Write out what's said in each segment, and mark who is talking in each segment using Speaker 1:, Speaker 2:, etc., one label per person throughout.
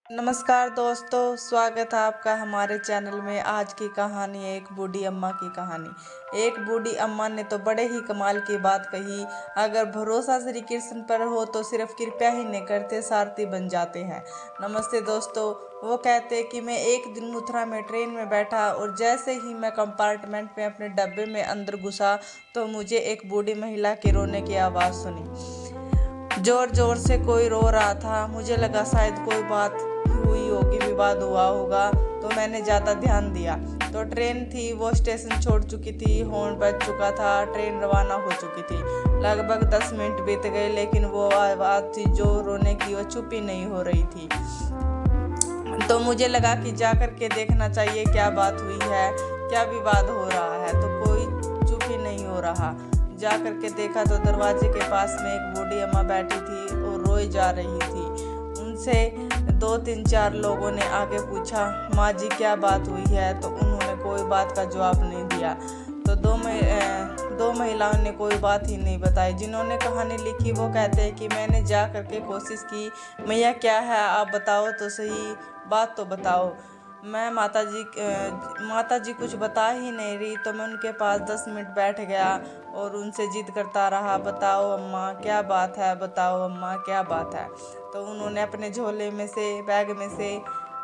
Speaker 1: नमस्कार दोस्तों, स्वागत है आपका हमारे चैनल में। आज की कहानी है एक बूढ़ी अम्मा की कहानी। एक बूढ़ी अम्मा ने तो बड़े ही कमाल की बात कही। अगर भरोसा श्री कृष्ण पर हो तो सिर्फ कृपया ही नहीं करते, सारथी बन जाते हैं। नमस्ते दोस्तों। वो कहते कि मैं एक दिन मथुरा में ट्रेन में बैठा और जैसे ही मैं कंपार्टमेंट में अपने डब्बे में अंदर घुसा तो मुझे एक बूढ़ी महिला के रोने की आवाज़ सुनी। जोर जोर से कोई रो रहा था। मुझे लगा शायद कोई बात हुई होगी, विवाद हुआ होगा, तो मैंने ज़्यादा ध्यान दिया। तो ट्रेन थी, वो स्टेशन छोड़ चुकी थी, हॉर्न बज चुका था, ट्रेन रवाना हो चुकी थी। लगभग 10 मिनट बीत गए, लेकिन वो आवाज़ थी जो रोने की, वो चुप ही नहीं हो रही थी। तो मुझे लगा कि जाकर के देखना चाहिए क्या बात हुई है, क्या विवाद हो रहा है। तो कोई चुप ही नहीं हो रहा। जा करके देखा तो दरवाजे के पास में एक बूढ़ी अम्मा बैठी थी और रोई जा रही थी। उनसे 2-3-4 लोगों ने आगे पूछा, माँ जी क्या बात हुई है? तो उन्होंने कोई बात का जवाब नहीं दिया। तो दो महिलाओं ने कोई बात ही नहीं बताई। जिन्होंने कहानी लिखी वो कहते हैं कि मैंने जा करके कोशिश की, मैया क्या है आप बताओ तो सही, बात तो बताओ। मैं माता जी कुछ बता ही नहीं रही, तो मैं उनके पास 10 मिनट बैठ गया और उनसे जिद करता रहा, बताओ अम्मा क्या बात है, बताओ अम्मा क्या बात है। तो उन्होंने अपने झोले में से, बैग में से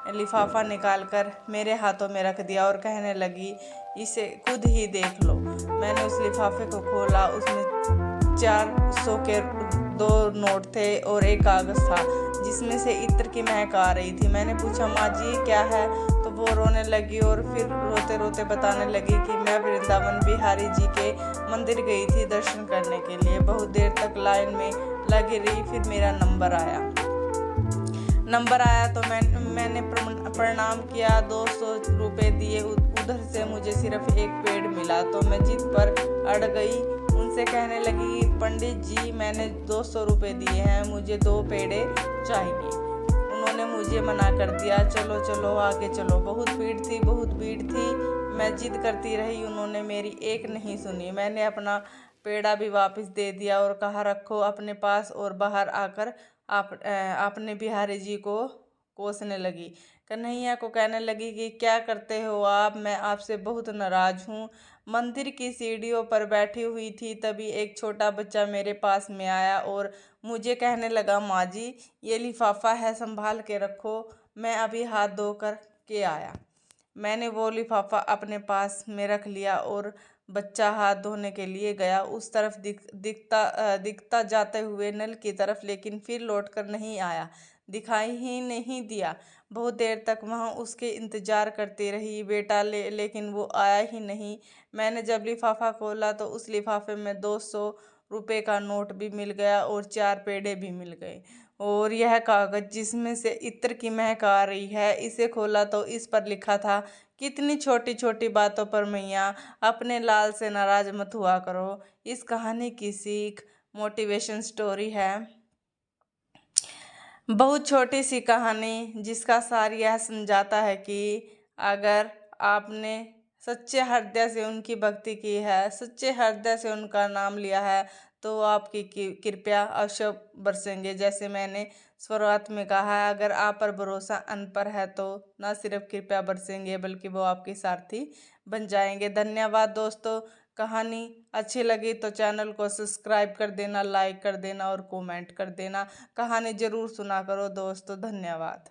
Speaker 1: लिफाफा निकाल कर मेरे हाथों में रख दिया और कहने लगी, इसे खुद ही देख लो। मैंने उस लिफाफे को खोला। उसमें 400 के 2 नोट थे और एक कागज़ था जिसमें से इत्र की महक आ रही थी। मैंने पूछा, माँ जी क्या है? तो वो रोने लगी और फिर रोते रोते बताने लगी कि मैं वृंदावन बिहारी जी के मंदिर गई थी दर्शन करने के लिए। बहुत देर तक लाइन में लगी रही, फिर मेरा नंबर आया तो मैंने प्रणाम किया, 200 रुपये दिए। उधर से मुझे सिर्फ एक पेड़ मिला तो मैं जिद पर अड़ गई। उनसे कहने लगी, पंडित जी मैंने 200 रुपये दिए हैं, मुझे 2 पेड़े चाहिए। उन्होंने मुझे मना कर दिया, चलो चलो आगे चलो। बहुत भीड़ थी। मैं जिद करती रही, उन्होंने मेरी एक नहीं सुनी। मैंने अपना पेड़ा भी वापस दे दिया और कहा, रखो अपने पास। और बाहर आकर आपने बिहारी जी को कोसने लगी। कन्हैया को कहने लगी कि क्या करते हो आप, मैं आपसे बहुत नाराज हूँ। मंदिर की सीढ़ियों पर बैठी हुई थी, तभी एक छोटा बच्चा मेरे पास में आया और मुझे कहने लगा, माँ जी ये लिफाफा है, संभाल के रखो, मैं अभी हाथ धो कर के आया। मैंने वो लिफाफा अपने पास में रख लिया और बच्चा हाथ धोने के लिए गया उस तरफ दिखता जाते हुए नल की तरफ, लेकिन फिर लौटकर नहीं आया, दिखाई ही नहीं दिया। बहुत देर तक वहाँ उसके इंतजार करती रही बेटा लेकिन वो आया ही नहीं। मैंने जब लिफाफा खोला तो उस लिफाफे में 200 रुपये का नोट भी मिल गया और 4 पेड़े भी मिल गए। और यह कागज़ जिसमें से इत्र की महक आ रही है, इसे खोला तो इस पर लिखा था, कितनी छोटी छोटी बातों पर मैया अपने लाल से नाराज मत हुआ करो। इस कहानी की सीख मोटिवेशन स्टोरी है। बहुत छोटी सी कहानी जिसका सार यह समझाता है कि अगर आपने सच्चे हृदय से उनकी भक्ति की है, सच्चे हृदय से उनका नाम लिया है, तो आपकी कृपया अवश्य बरसेंगे। जैसे मैंने शुरुआत में कहा है, अगर आप पर भरोसा अन पर है तो न सिर्फ कृपया बरसेंगे बल्कि वो आपके सारथी बन जाएंगे। धन्यवाद दोस्तों। कहानी अच्छी लगी तो चैनल को सब्सक्राइब कर देना, लाइक कर देना और कमेंट कर देना। कहानी ज़रूर सुना करो दोस्तों। धन्यवाद।